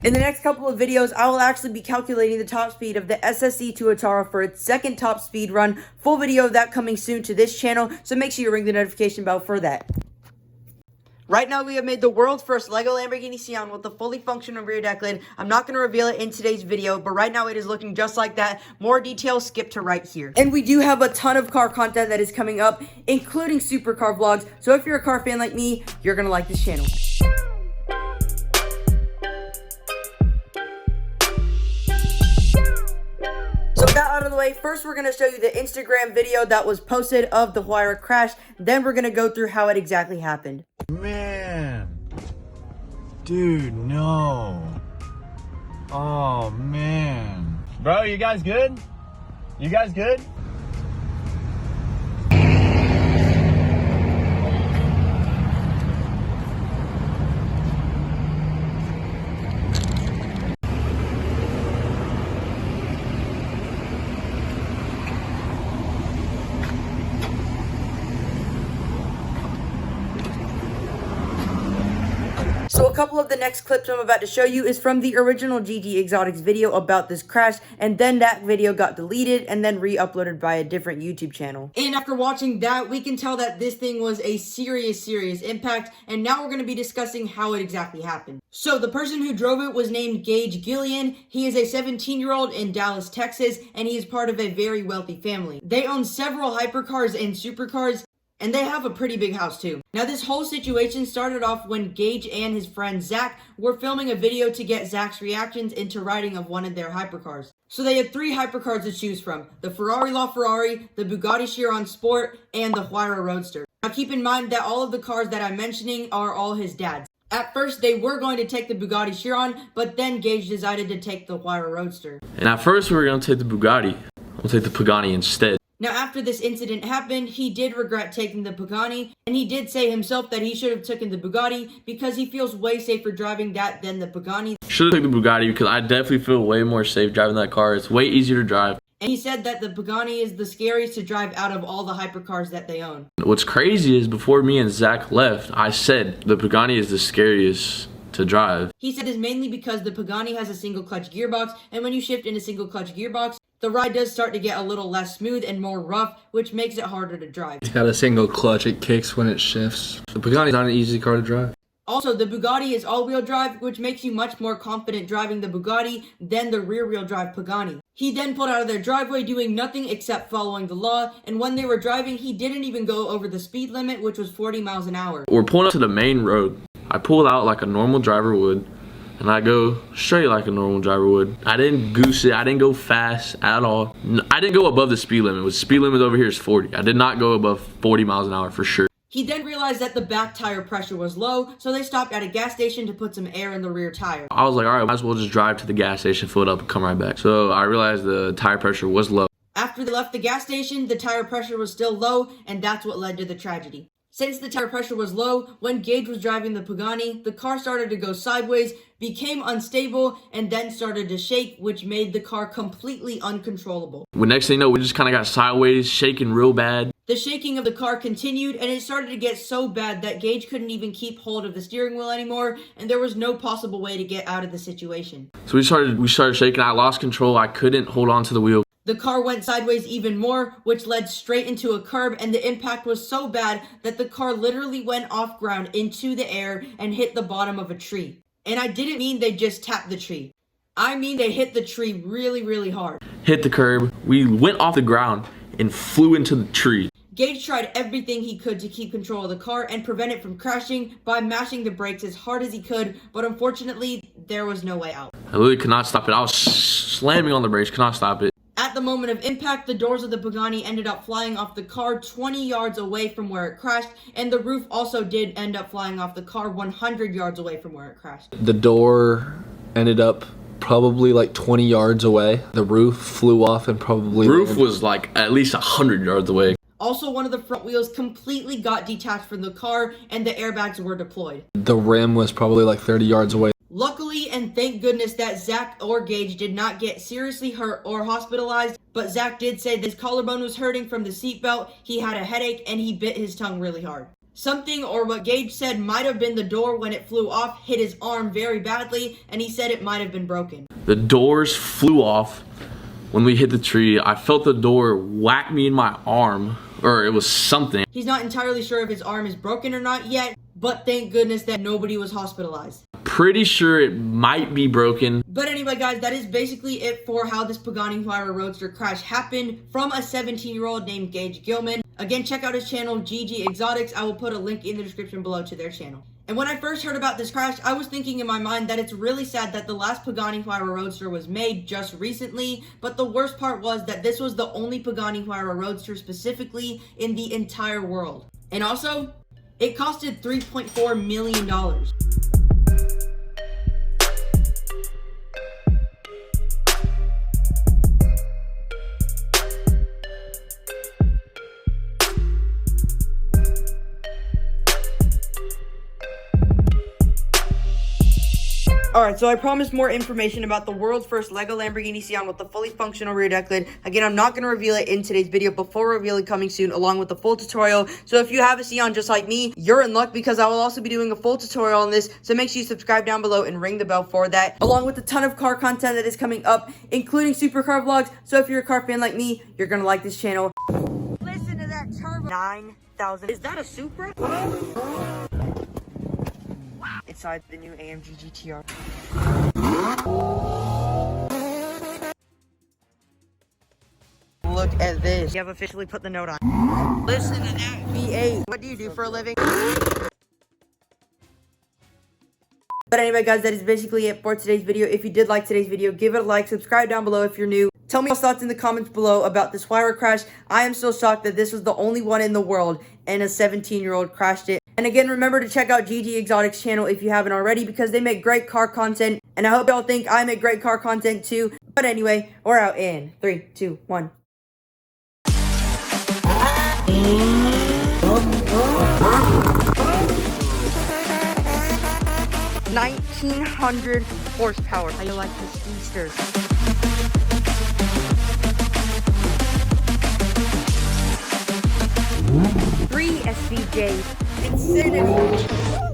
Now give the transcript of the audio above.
In the next couple of videos, I will actually be calculating the top speed of the SSC Toyota for its second top speed run. Full video of that coming soon to this channel, so make sure you ring the notification bell for that. Right now, we have made the world's first Lego Lamborghini Sian with a fully functional rear deck lid. I'm not going to reveal it in today's video, but right now it is looking just like that. More details, skip to right here. And we do have a ton of car content that is coming up, including supercar vlogs. So if you're a car fan like me, you're going to like this channel. So with that out of the way, first we're going to show you the Instagram video that was posted of the Huayra crash. Then we're going to go through how it exactly happened. Man, dude, no. Oh, man. Bro, you guys good? You guys good? So a couple of the next clips I'm about to show you is from the original GT Exotics video about this crash, and then that video got deleted and then re-uploaded by a different YouTube channel. And after watching that, we can tell that this thing was a serious impact, and now we're going to be discussing how it exactly happened. So the person who drove it was named Gage Gillian. He is a 17-year-old in Dallas, Texas, and he is part of a very wealthy family. They own several hypercars and supercars, and they have a pretty big house too. Now this whole situation started off when Gage and his friend Zach were filming a video to get Zach's reactions into riding of one of their hypercars. So they had three hypercars to choose from: the Ferrari LaFerrari, the Bugatti Chiron Sport, and the Huayra Roadster. Now keep in mind that all of the cars that I'm mentioning are all his dad's. At first, they were going to take the Bugatti Chiron, but then Gage decided to take the Huayra Roadster. And at first, we were going to take the Bugatti. We'll take the Pagani instead. Now, after this incident happened, he did regret taking the Pagani, and he did say himself that he should have taken the Bugatti because he feels way safer driving that than the Pagani. Should have taken the Bugatti because I definitely feel way more safe driving that car. It's way easier to drive. And he said that the Pagani is the scariest to drive out of all the hypercars that they own. What's crazy is before me and Zach left, I said the Pagani is the scariest to drive. He said it's mainly because the Pagani has a single clutch gearbox, and when you shift in a single clutch gearbox, the ride does start to get a little less smooth and more rough, which makes it harder to drive. It's got a single clutch, it kicks when it shifts. The Pagani's not an easy car to drive. Also, the Bugatti is all-wheel drive, which makes you much more confident driving the Bugatti than the rear-wheel drive Pagani. He then pulled out of their driveway doing nothing except following the law, and when they were driving, he didn't even go over the speed limit, which was 40 miles an hour. We're pulling up to the main road. I pulled out like a normal driver would, and I go straight like a normal driver would. I didn't goose it. I didn't go fast at all. I didn't go above the speed limit. The speed limit over here is 40. I did not go above 40 miles an hour for sure. He then realized that the back tire pressure was low, so they stopped at a gas station to put some air in the rear tire. I was like, all right, might as well just drive to the gas station, fill it up, and come right back. So I realized the tire pressure was low. After they left the gas station, the tire pressure was still low, and that's what led to the tragedy. Since the tire pressure was low, when Gage was driving the Pagani, the car started to go sideways, became unstable, and then started to shake, which made the car completely uncontrollable. Well, next thing you know, we just kind of got sideways, shaking real bad. The shaking of the car continued, and it started to get so bad that Gage couldn't even keep hold of the steering wheel anymore, and there was no possible way to get out of the situation. So we started shaking. I lost control. I couldn't hold on to the wheel. The car went sideways even more, which led straight into a curb, and the impact was so bad that the car literally went off ground into the air and hit the bottom of a tree. And I didn't mean they just tapped the tree. I mean they hit the tree really, really hard. Hit the curb. We went off the ground and flew into the tree. Gage tried everything he could to keep control of the car and prevent it from crashing by mashing the brakes as hard as he could, but unfortunately, there was no way out. I literally could not stop it. I was slamming on the brakes, could not stop it. At the moment of impact, the doors of the Pagani ended up flying off the car 20 yards away from where it crashed, and the roof also did end up flying off the car 100 yards away from where it crashed. The door ended up probably like 20 yards away. The roof flew off and probably... The roof was like at least 100 yards away. Also, one of the front wheels completely got detached from the car, and the airbags were deployed. The rim was probably like 30 yards away. Luckily, and thank goodness that Zach or Gage did not get seriously hurt or hospitalized, but Zach did say that his collarbone was hurting from the seatbelt, he had a headache, and he bit his tongue really hard. Something, or what Gage said might have been the door when it flew off, hit his arm very badly, and he said it might have been broken. The doors flew off when we hit the tree. I felt the door whack me in my arm, or it was something. He's not entirely sure if his arm is broken or not yet, but thank goodness that nobody was hospitalized. Pretty sure it might be broken. But anyway, guys, that is basically it for how this Pagani Huayra Roadster crash happened from a 17-year-old named Gage Gilman. Again, check out his channel, GG Exotics. I will put a link in the description below to their channel. And when I first heard about this crash, I was thinking in my mind that it's really sad that the last Pagani Huayra Roadster was made just recently, but the worst part was that this was the only Pagani Huayra Roadster specifically in the entire world. And also, it costed $3.4 million. Alright, so I promised more information about the world's first Lego Lamborghini Sian with the fully functional rear deck lid. Again, I'm not going to reveal it in today's video, but full reveal it coming soon along with the full tutorial. So if you have a Sian just like me, you're in luck because I will also be doing a full tutorial on this. So make sure you subscribe down below and ring the bell for that, along with a ton of car content that is coming up, including supercar vlogs. So if you're a car fan like me, you're going to like this channel. Listen to that turbo. 9,000. Is that a Supra? Inside the new AMG-GTR. Look at this. You have officially put the note on. Listen to that V8. What do you do for a living? But anyway, guys, that is basically it for today's video. If you did like today's video, give it a like, subscribe down below if you're new. Tell me your thoughts in the comments below about this Huayra crash. I am so shocked that this was the only one in the world and a 17-year-old crashed it. And again, remember to check out GG Exotics channel if you haven't already because they make great car content. And I hope y'all think I make great car content too. But anyway, we're out in 3, 2, 1. 1900 horsepower. How you like the speedster? 3 SVJ. Insanity.